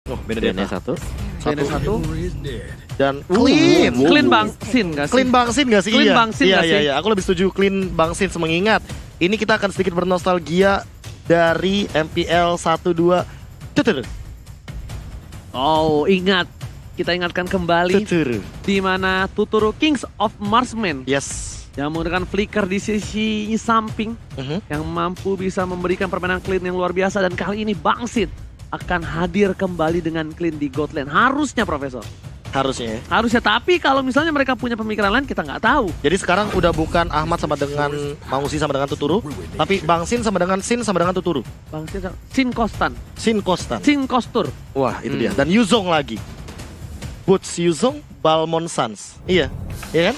Oh, Benedetta satu. dan clean. Clean Bang Sin gak sih? Clean Bangsin gak sih? Clean Iya. Bangsin Iya, gak iya, sih? iya. Aku lebih setuju clean Bangsin mengingat ini kita akan sedikit bernostalgia dari MPL 12. Tutur. Oh, ingat. Kita ingatkan kembali Tutur. di mana Tuturu Kings of Marksman Yes. yang menggunakan flicker di sisi samping yang mampu bisa memberikan permainan clean yang luar biasa, dan kali ini Bangsin akan hadir kembali dengan clean di God Lane. Harusnya, Profesor. Harusnya ya. Harusnya, tapi kalau misalnya mereka punya pemikiran lain kita nggak tahu. Jadi sekarang udah bukan Ahmad sama dengan Mausi sama dengan Tuturu, tapi Bangsin sama dengan Sin sama dengan Tuturu. Bangsin, Sin Kostan, Sin Kostan. Sin Kostur. Wah, itu dia. Dan Yuzong lagi. Boots Yuzong, Balmond Sans. Iya. Iya kan?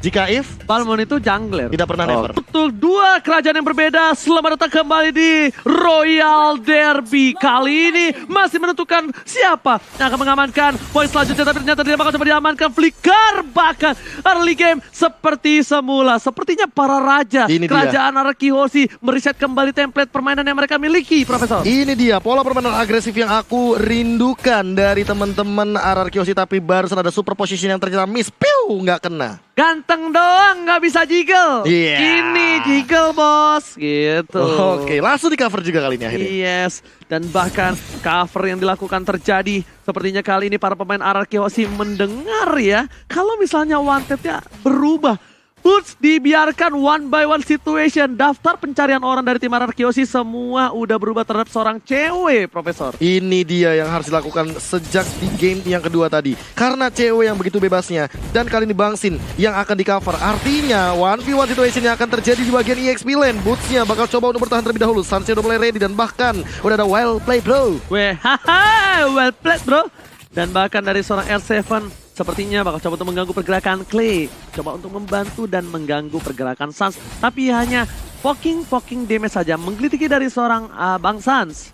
Jika if Balmond itu jungler. tidak pernah never. Betul, dua kerajaan yang berbeda. Selamat datang kembali di Royal Derby. Kali ini masih menentukan siapa yang akan mengamankan poin selanjutnya. Tapi ternyata tidak bakal coba diamankan. Flicker bahkan early game seperti semula. Sepertinya para raja Ini dia. kerajaan Arakihoshi mereset kembali template permainan yang mereka miliki, Profesor. Ini dia pola permainan agresif yang aku rindukan dari teman-teman Arakihoshi, tapi barusan ada super position yang ternyata miss. Piu, nggak kena. Ganteng doang, nggak bisa jiggle. Iya. Ini jiggle, bos. Gitu. Oke, langsung di cover juga kali ini akhirnya. Yes, dan bahkan cover yang dilakukan terjadi. Sepertinya kali ini para pemain Arakihoshi mendengar ya, kalau misalnya wanted-nya berubah. Boots dibiarkan one by one situation. Daftar pencarian orang dari tim Arakihoshi semua udah berubah terhadap seorang cewek, Profesor. Ini dia yang harus dilakukan sejak di game yang kedua tadi. Karena cewek yang begitu bebasnya. Dan kali ini Bangsin yang akan di cover. Artinya 1v1 situation yang akan terjadi di bagian EXP lane. Bootsnya bakal coba untuk bertahan terlebih dahulu. Sansnya udah mulai ready dan bahkan udah ada well play bro. Weh, haha, well played, bro. Dan bahkan dari seorang R7 sepertinya bakal coba untuk mengganggu pergerakan Clay. Coba untuk membantu dan mengganggu pergerakan Sans. Tapi hanya poking damage saja. Menggelitiki dari seorang Bang Sans.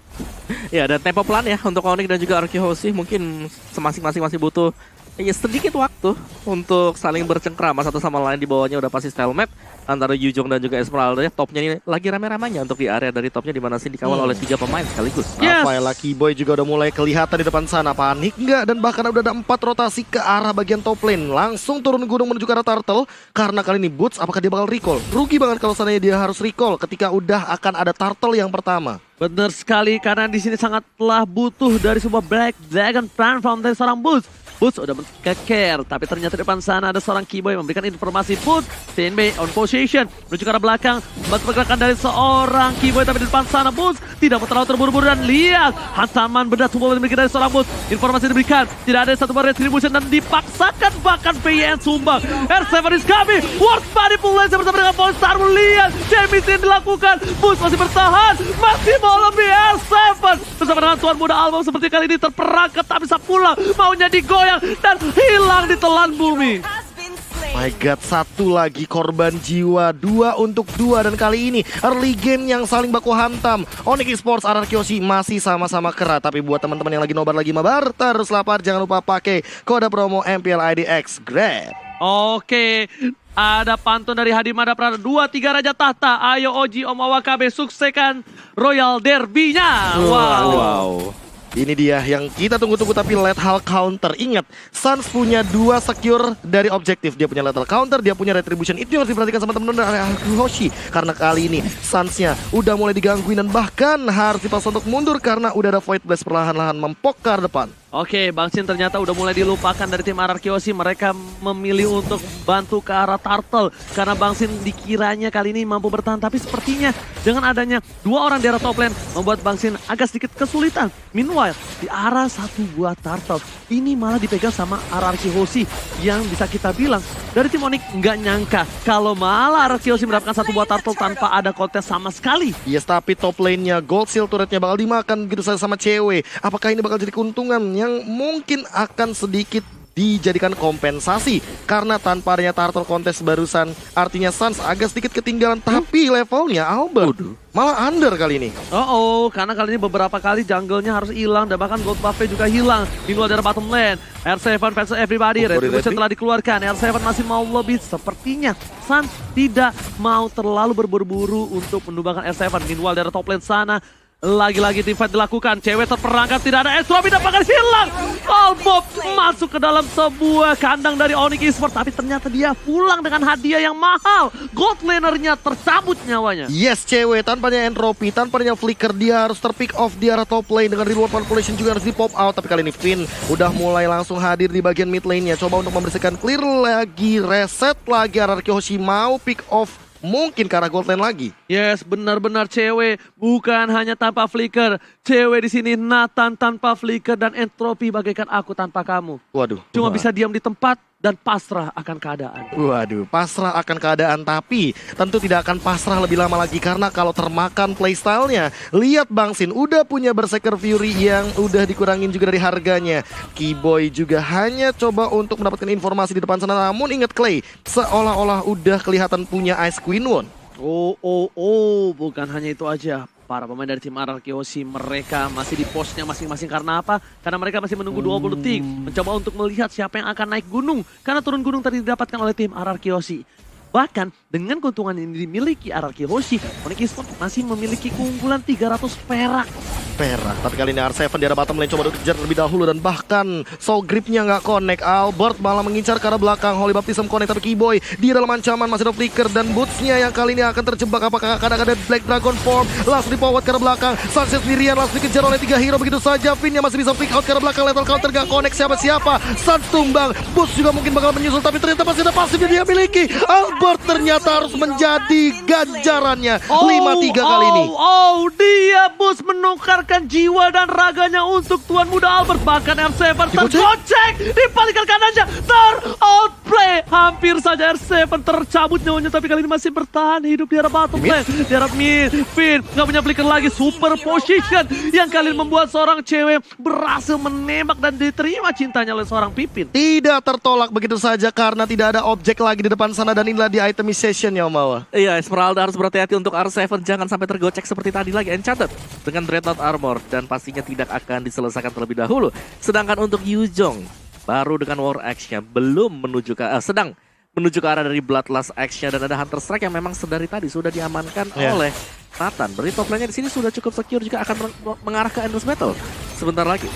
Ya, dan tempo pelan ya untuk Onyx dan juga Arakihoshi. Mungkin masing-masing masih butuh sedikit waktu untuk saling bercengkrama satu sama lain. Di bawahnya udah pasti stalemate antara Yuzong dan juga Esmeralda. Topnya ini lagi rame-ramanya untuk di area dari topnya, di mana sih dikawal oleh 3 pemain sekaligus. Yes. Rafael Lucky Boy juga udah mulai kelihatan di depan sana. Panik nggak? Dan bahkan udah ada 4 rotasi ke arah bagian top lane. Langsung turun gunung menuju ke arah turtle. Karena kali ini Boots apakah dia bakal recall? Rugi banget kalau seandainya dia harus recall ketika udah akan ada turtle yang pertama. Benar sekali, karena di sini sangatlah butuh dari sebuah Black Dragon Platform dari seorang Boots. Boots udah mengeker, tapi ternyata di depan sana ada seorang Keyboy yang memberikan informasi. Boots, TNB on position, menuju ke arah belakang, membantu pergerakan dari seorang Keyboy, tapi di depan sana Boots tidak mau terlalu terburu-buru, dan lihat hantaman berat semua dimiliki dari seorang Boots. Informasi diberikan, tidak ada satu bar retribution dan dipaksakan bahkan PYN sumbang. R7 is coming, World Manipulation bersama dengan Polestar. Lihat, damage yang dilakukan, Boots masih bertahan, masih mau lebih. R7 bersama dengan Tuan Muda Album seperti kali ini terperangkap, tak bisa pulang, maunya digoyang dan hilang di telan bumi. My God, satu lagi korban jiwa, 2 untuk 2, dan kali ini early game yang saling baku hantam. Onyx Esports Arakihoshi masih sama-sama kera, tapi buat teman-teman yang lagi nobar lagi mabar, terus lapar, jangan lupa pakai kode promo MPL IDX Grab. Oke, ada pantun dari Hadi Madaprana, 2-3 Raja Tahta. Ayo Oji Om Awakabe, suksekan Royal Derby-nya. Wow. Ini dia yang kita tunggu-tunggu, tapi lethal counter. Ingat, Sans punya 2 secure dari objektif. Dia punya lethal counter, dia punya retribution. Itu yang harus diperhatikan sama teman-teman dari Arakihoshi. Karena kali ini Sansnya udah mulai digangguin dan bahkan harus dipaksa untuk mundur karena udah ada Void Blast perlahan-lahan mempok ke arah depan. Oke, Bangsin ternyata udah mulai dilupakan dari tim Arakihoshi. Mereka memilih untuk bantu ke arah Turtle karena Bangsin dikiranya kali ini mampu bertahan. Tapi sepertinya dengan adanya 2 orang di arah top lane membuat Bangsin agak sedikit kesulitan. Meanwhile, di arah satu buah Turtle ini malah dipegang sama Arakihoshi, yang bisa kita bilang dari tim Onyx nggak nyangka kalau malah Arakihoshi mendapatkan satu buah Turtle tanpa ada kontes sama sekali. Yes, tapi top lane-nya Gold Seal turretnya bakal dimakan gitu saja sama cewek. Apakah ini bakal jadi keuntungan yang mungkin akan sedikit dijadikan kompensasi karena tanpa adanya turtle kontes barusan, artinya Sans agak sedikit ketinggalan, tapi levelnya Albert malah under kali ini. Karena kali ini beberapa kali jungle-nya harus hilang dan bahkan gold buff-nya juga hilang. Minggu dari bottom lane, R7 versus everybody, retribution telah dikeluarkan. R7 masih mau lebih, sepertinya Sans tidak mau terlalu berburu-buru untuk menumbangkan R7. Meanwhile dari top lane sana, Lagi-lagi team fight dilakukan. Cewek terperangkap, tidak ada Estropi dapatkan hilang. Albop masuk ke dalam sebuah kandang dari Onyx Esports. Tapi ternyata dia pulang dengan hadiah yang mahal. Gold lanernya tercabut nyawanya. Yes, cewek tanpanya entropy, tanpanya flicker, dia harus terpick off di arah top lane dengan reward manipulation juga harus di pop out. Tapi kali ini Finn udah mulai langsung hadir di bagian mid lane-nya, coba untuk membersihkan clear lagi, reset lagi. Araki Hoshi mau pick off mungkin ke arah gold lane lagi. Yes, benar-benar cewek bukan hanya tanpa flicker. Cewek di sini Nathan tanpa flicker dan entropy bagaikan aku tanpa kamu. Waduh. Cuma bisa diam di tempat dan pasrah akan keadaan. Waduh, pasrah akan keadaan, tapi tentu tidak akan pasrah lebih lama lagi karena kalau termakan playstyle-nya, lihat Bang Sin udah punya Berserker Fury yang udah dikurangin juga dari harganya. Keyboy juga hanya coba untuk mendapatkan informasi di depan sana, namun ingat Clay, seolah-olah udah kelihatan punya Ice Queen One. Bukan hanya itu aja. Para pemain dari tim RRQ Hoshi mereka masih di posnya masing-masing karena apa? Karena mereka masih menunggu 20 detik. Mencoba untuk melihat siapa yang akan naik gunung. Karena turun gunung tadi didapatkan oleh tim RRQ Hoshi. Bahkan dengan keuntungan yang dimiliki RRQ Hoshi, Onyx Esports masih memiliki keunggulan 300 perak. Tapi kali ini R7 di arah bottom lane coba dikejar terlebih dahulu dan bahkan soul gripnya nggak connect. Albert malah mengincar ke arah belakang. Holy Baptism connect tapi Keyboy di dalam ancaman, masih ada flicker dan bootsnya yang kali ini akan terjebak. Apakah akan ada Black Dragon Form langsung di forward ke arah belakang. Sunset sendirian langsung dikejar oleh 3 hero begitu saja. Finn yang masih bisa flick out ke arah belakang. Lethal counter nggak connect siapa-siapa. Sun tumbang, Boots juga mungkin bakal menyusul tapi ternyata masih ada pasif yang dia miliki. Albert ternyata harus menjadi ganjarannya 5-3 kali ini. Dia Boots menukar jiwa dan raganya untuk tuan muda Albert. Bahkan M7 tergocek, dipalingkan kanannya, ter-outplay. Hampir saja R7 tercabut nyawanya, tapi kali ini masih bertahan hidup di arah bottom lane. Di arah mid, Finn nggak punya flicker lagi, super position yang kali ini membuat seorang cewek berhasil menembak dan diterima cintanya oleh seorang Pipin. Tidak tertolak begitu saja karena tidak ada objek lagi di depan sana dan inilah di itemization ya Mawa. Iya, Esmeralda harus berhati-hati untuk R7, jangan sampai tergocek seperti tadi lagi. Enchanted dengan Dreadnought Armor dan pastinya tidak akan diselesaikan terlebih dahulu. Sedangkan untuk Yuzhong baru dengan War Axe-nya belum menuju ke sedang menuju ke arah dari Bloodlust Axe-nya dan ada Hunter Strike yang memang sedari tadi sudah diamankan oleh Nathan. Berarti top lane-nya di sini sudah cukup secure juga akan mengarah ke Endless Battle sebentar lagi.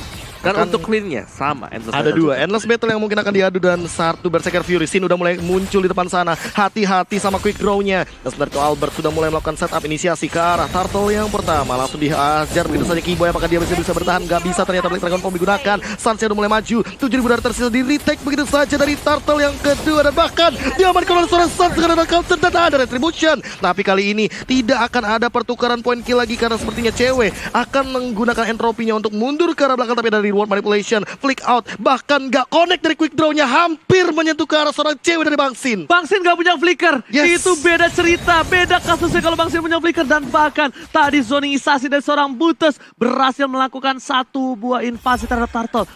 Dan untuk clean-nya sama Endless ada Battle 2 Endless Battle yang mungkin akan diadu dan 1 Berserker Fury. Sin udah mulai muncul di depan sana. Hati-hati sama quick draw-nya. Dan sebentar itu Albert sudah mulai melakukan setup inisiasi ke arah Turtle yang pertama. Langsung dihajar begitu saja Keyboy. Apakah dia bisa bertahan? Gak bisa, ternyata Black Dragon Form digunakan. Sunset udah mulai maju. 7.000 darah tersisa di retake begitu saja dari Turtle yang kedua. Dan bahkan diamankan oleh seorang Sun dengan ada counter dan ada retribution. Tapi kali ini tidak akan ada pertukaran poin kill lagi karena sepertinya cewek akan menggunakan entropinya untuk mundur ke arah belakang. Tapi dari reward manipulation, flick out, bahkan gak connect dari quick draw-nya, hampir menyentuh ke arah seorang cewek dari Bang Sin. Bang Sin gak punya flicker, itu beda cerita, beda kasusnya kalau Bang Sin punya flicker. Dan bahkan tadi zoningisasi dari seorang Buttes berhasil melakukan 1 buah invasi terhadap Turtle.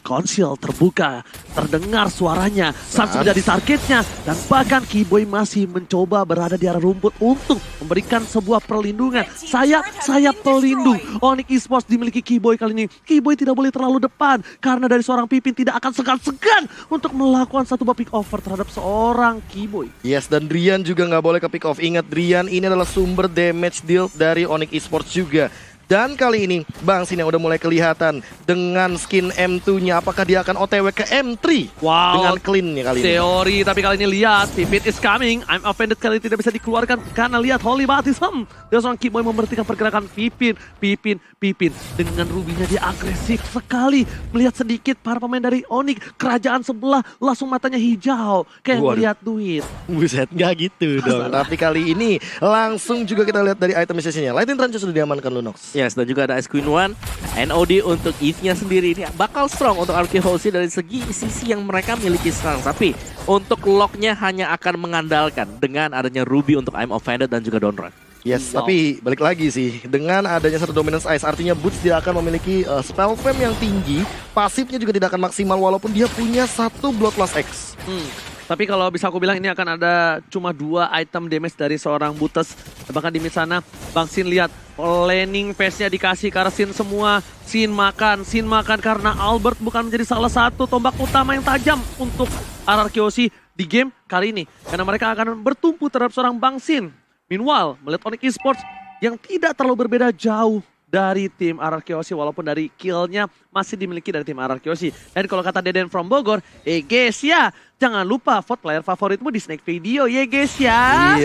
Council terbuka, terdengar suaranya, Sans menjadi targetnya, dan bahkan Keyboy masih mencoba berada di arah rumput untuk memberikan sebuah perlindungan. Sayap pelindung. Onyx Esports dimiliki Keyboy kali ini. Keyboy tidak boleh terlalu depan, karena dari seorang Pipin tidak akan segan-segan untuk melakukan 1 buah pick over terhadap seorang Keyboy. Yes, dan Drian juga nggak boleh ke pick off. Ingat, Drian ini adalah sumber damage deal dari Onyx Esports juga. Dan kali ini Bang Sin yang udah mulai kelihatan dengan skin M2-nya. Apakah dia akan OTW ke M3? Wow, dengan clean-nya kali ini. Teori, tapi kali ini lihat Pipin is coming. I'm offended kali ini tidak bisa dikeluarkan karena lihat Holy Baptism. Dia seorang Keyboy memberhentikan pergerakan Pipin. Dengan rubinya dia agresif sekali. Melihat sedikit para pemain dari Onyx, kerajaan sebelah langsung matanya hijau kayak melihat duit. Buset, nggak gitu dong. Tapi kali ini langsung juga kita lihat dari itemization-nya. Lightning Trance sudah diamankan Lunox. Yes, dan juga ada Ice Queen One. NOD untuk Eve-nya sendiri ini bakal strong untuk RRQ Hoshi dari segi sisi yang mereka miliki sekarang. Tapi untuk lock-nya hanya akan mengandalkan dengan adanya Ruby untuk I'm Offended dan juga Donran. Yes, tapi balik lagi sih, dengan adanya 1 Dominance Ice, artinya Boots dia akan memiliki spell fam yang tinggi, pasifnya juga tidak akan maksimal walaupun dia punya 1 Bloodlust X. Tapi kalau bisa aku bilang ini akan ada cuma 2 item damage dari seorang Buttes. Bahkan di mid sana, Bang Sin lihat laning phase-nya dikasih ke arah Sin semua. Sin makan karena Albert bukan menjadi salah satu tombak utama yang tajam untuk RRQ Hoshi di game kali ini. Karena mereka akan bertumpu terhadap seorang Bang Sin. Meanwhile, melihat Onyx Esports yang tidak terlalu berbeda jauh dari tim RRQ Aussie, walaupun dari killnya masih dimiliki dari tim RRQ Aussie. Dan kalau kata Deden from Bogor, guys ya, jangan lupa vote player favoritmu di Snake Video ya guys ya.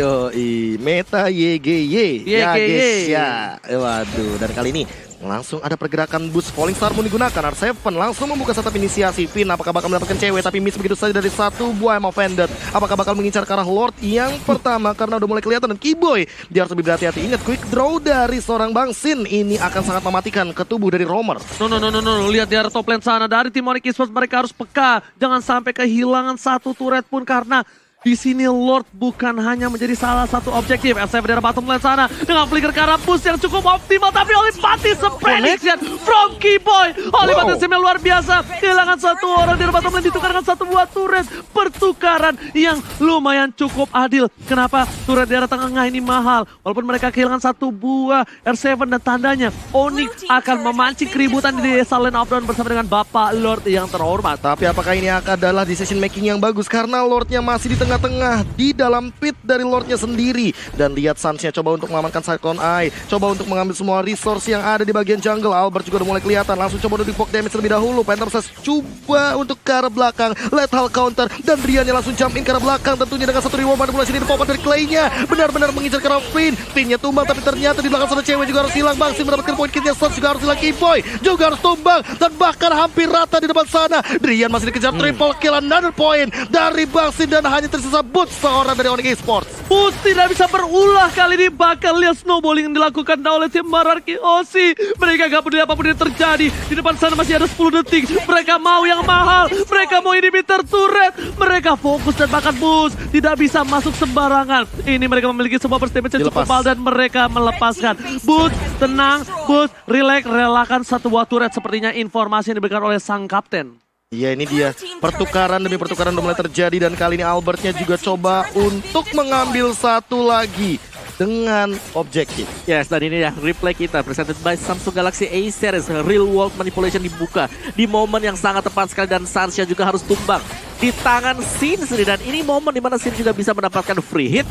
Meta YGY. Ya YGY. guys ya. Waduh, dan kali ini langsung ada pergerakan boost Falling Star pun digunakan. R7 langsung membuka setup inisiasi. Finn apakah bakal mendapatkan cewek tapi miss begitu saja dari satu buah offended. Apakah bakal mengincar ke arah Lord yang pertama karena udah mulai kelihatan. Dan Kiboy dia harus lebih berhati-hati. Ingat quick draw dari seorang Bang Sin ini akan sangat mematikan ke tubuh dari Romer. No. Lihat di arah top lane sana dari tim Onyx Esports, mereka harus peka. Jangan sampai kehilangan satu turret pun karena di sini Lord bukan hanya menjadi salah satu objektif. R7 dari bottom lane sana dengan flicker ke arah push yang cukup optimal, tapi Olimpati prediction from Kiboy. Olimpati yang luar biasa. Kehilangan satu orang dari bottom lane ditukar dengan satu buah turret. Pertukaran yang lumayan cukup adil. Kenapa? Turret di arah tengah ini mahal. Walaupun mereka kehilangan satu buah R7 dan tandanya Onyx akan memancing keributan di desa Lane of Dawn bersama dengan Bapak Lord yang terhormat. Tapi apakah ini adalah decision making yang bagus karena Lordnya masih di tengah-tengah di dalam pit dari Lordnya sendiri. Dan lihat Sunsnya coba untuk mengamankan Cyclone Eye, coba untuk mengambil semua resource yang ada di bagian jungle. Albert juga udah mulai kelihatan, langsung coba untuk poke damage terlebih dahulu. Phantom Sash coba untuk ke arah belakang, lethal counter, dan Riannya langsung jump in ke arah belakang tentunya dengan satu reward manipulasi dari pop dari Clay-nya. Benar-benar mengincar ke arah Finn. Finn-nya tumbang tapi ternyata di belakang sana cewek juga harus hilang. Bang Sin mendapatkan poin kitnya, Suns juga harus hilang, Kiboy juga harus tumbang dan bahkan hampir rata di depan sana. Rian masih dikejar triple kill, another point dari Bang Sin dan hanya tersisa Boots seorang dari Onyx Esports. Boots tidak bisa berulah kali ini, bakal lihat snowballing yang dilakukan oleh tim RRQ Aussie. Mereka gak peduli apapun yang terjadi. Di depan sana masih ada 10 detik. Mereka mau yang mahal, mereka mau inhibitor turret. Mereka fokus dan bahkan Boots tidak bisa masuk sembarangan. Ini mereka memiliki sebuah first damage yang cukup mahal dan mereka melepaskan. Boots tenang, Boots relax, relakan satu buah turret. Sepertinya informasi yang diberikan oleh sang kapten. Iya, ini dia pertukaran demi pertukaran udah mulai terjadi dan kali ini Albertnya juga coba untuk mengambil satu lagi dengan objektif. Yes, dan ini ya replay kita presented by Samsung Galaxy A Series. Real world manipulation dibuka di momen yang sangat tepat sekali dan Sansha juga harus tumbang di tangan Sin sendiri. Dan ini momen dimana Sin juga bisa mendapatkan free hit,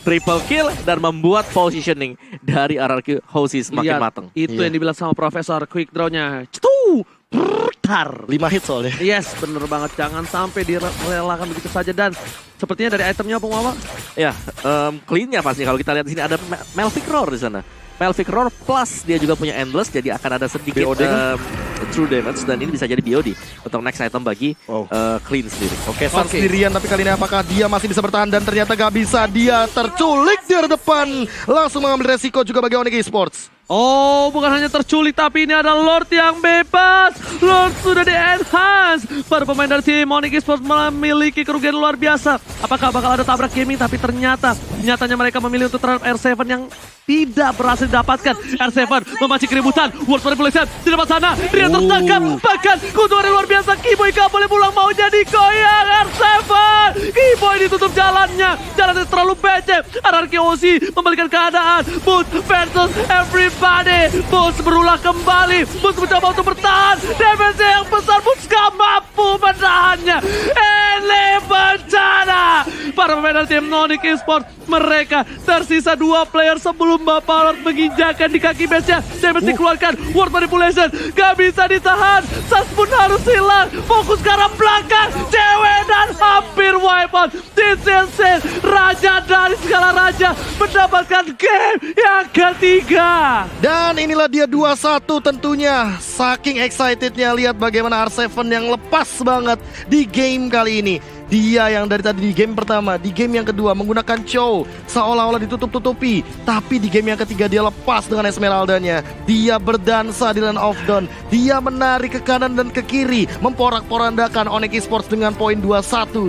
triple kill, dan membuat positioning dari RRQ Aussie semakin matang. Itu yang dibilang sama Profesor, quick draw-nya. 5 hit soalnya. Yes, bener banget. Jangan sampai direlakan begitu saja. Dan sepertinya dari itemnya apa, Mama? Ya, clean-nya pasti. Kalau kita lihat di sini ada Melvic Roar di sana. Melvic Roar plus dia juga punya Endless, jadi akan ada sedikit true damage dan ini bisa jadi BOD untuk next item bagi clean sendiri. Oke, Suns sendirian tapi kali ini apakah dia masih bisa bertahan dan ternyata gak bisa. Dia terculik di depan. Langsung mengambil resiko juga bagi Onyx Esports. Oh, bukan hanya terculik, tapi ini ada Lord yang bebas. Lord sudah di-enhance. Para pemain dari tim Onyx Esports memiliki kerugian luar biasa. Apakah bakal ada tabrak gaming? Tapi nyatanya mereka memilih untuk terhadap R7 yang tidak berhasil didapatkan. R7 memancing keributan. World Manipulation di depan sana. Dia tertangkap. Bahkan kutuan yang luar biasa. Kiboy gak boleh pulang, mau jadi goyang. R7. Kiboy ditutup jalannya. Jalannya terlalu becek. RRQ Aussie membalikan keadaan. Boots versus everybody. Boots berulah kembali. Boots mencoba untuk bertahan. Damage yang besar. Boots gak mampu menahannya. Ini bencana. Para pemain dari tim Onyx Esports, mereka tersisa 2 player sebelum Bapak Lord menginjakan di kaki base-nya. Damage dikeluarkan. World Manipulation gak bisa ditahan. Sas pun harus hilang. Fokus ke arah belakang. Cewek dan hampir wipe out. This is it. Raja dari segala raja mendapatkan game yang ketiga. Dan inilah dia 2-1 tentunya. Saking excitednya lihat bagaimana R7 yang lepas banget di game kali ini. Dia yang dari tadi di game pertama, di game yang kedua menggunakan Chow seolah-olah ditutup-tutupi. Tapi di game yang ketiga dia lepas dengan Esmeraldanya. Dia berdansa di Land of Dawn. Dia menarik ke kanan dan ke kiri, memporak-porandakan Onyx Esports dengan poin 2-1.